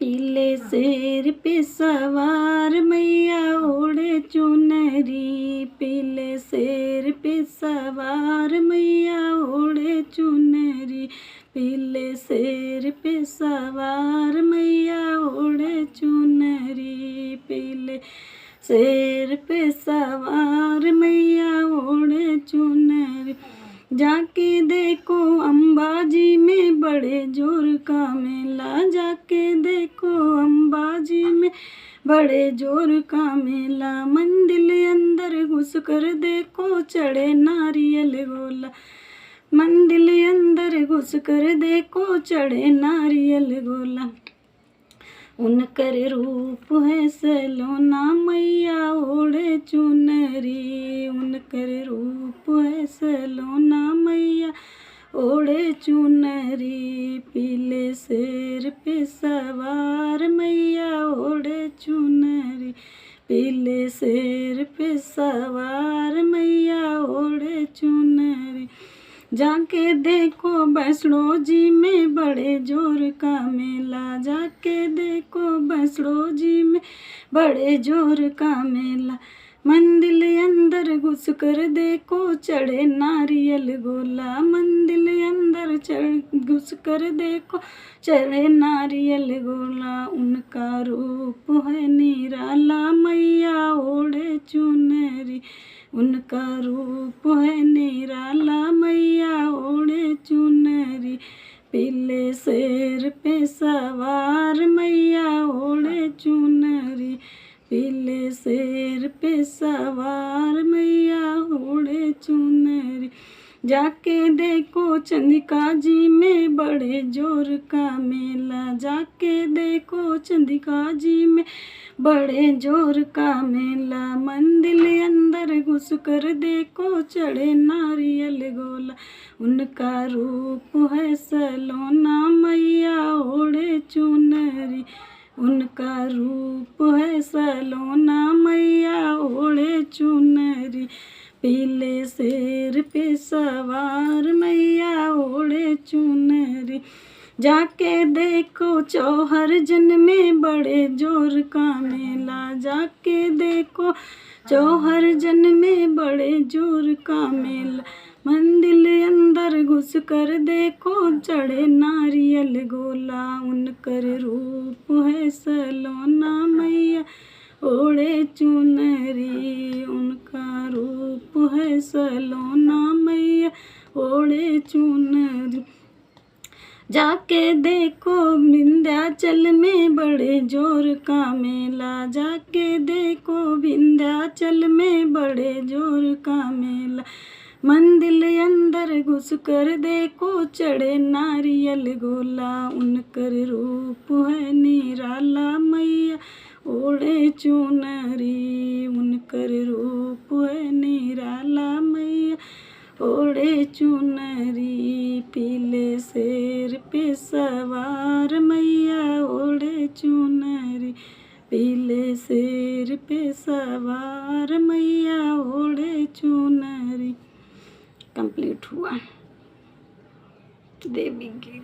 पीले शेर पे सवार मैया ओढ़े चुनरी, पीले शेर पे सवार मैया ओढ़े चुनरी, पीले शेर पे सवार मैया ओढ़े चुनरी, पीले शेर पे सवार मैया ओढ़े चुनरी। जाके देखो अंबाजी में बड़े जोर का मेला, जाके देखो अंबाजी में बड़े जोर का मेला, मंदिर अंदर घुस कर देखो चढ़े नारियल गोला, मंदिर अंदर घुस कर देखो चढ़े नारियल गोला। उनकर रूप है सलोना मैया ओढ़े चुनरी, उनकर रूप है सलोना मैया ओढ़े चुनरी, पीले शेर पे सवार मैया ओढ़े चुनरी, पीले शेर पे सवार मैया ओढ़े चुनरी। जाके देखो वैष्णो जी में बड़े जोर का मेला, जाके देखो वैष्णो जी में बड़े जोर का मेला, मंदिर अंदर घुस कर देखो चढ़े नारियल गोला, मंदिर अंदर घुस कर देखो चढ़े नारियल गोला। उनका रूप है निराला मैया ओढ़े चुनरी, उनका रूप है निराला मैया ओढ़े चुनरी, पीले शेर पे सवार मैया ओढ़े चुनरी, पीले शेर पे सवार मैया ओढ़े चुनरी। जाके देखो चंदिका जी में बड़े जोर का मेला, जाके देखो चंदिका जी में बड़े जोर का मेला, मंदिर अंदर घुस कर देखो चढ़े नारियल गोला। उनका रूप है सलोना मैया ओढ़े चुनरी, उनका रूप है सलोना मैया ओढ़े चुनरी, पीले शेर पे सवार मैया ओढ़े चुनरी। जाके देखो चौहर जन में बड़े जोर का मेला, जाके देखो चौहर जन में बड़े जोर का मेला, मंदिर अंदर घुस कर देखो चढ़े नारियल गोला। उनकर रूप है सलोना मैया ओढ़े चुनरी, उनका रूप है सलोना मैया ओढ़े चुनरी। जाके देखो विंध्याचल में बड़े जोर का मेला, जाके देखो विंध्याचल में बड़े जोर का मेला, मंदिर अंदर घुस कर देखो चढ़े नारियल गोला। उनकर रूप है निराला मैया ओढ़े चुनरी, उनकर रूप है निराला मैया ओढ़े चुनरी, पीले शेर पे सवार मैया ओढ़े चुनरी, पीले शेर पे सवार मैया ओढ़े चुनरी। कंप्लीट हुआ देवी गीत।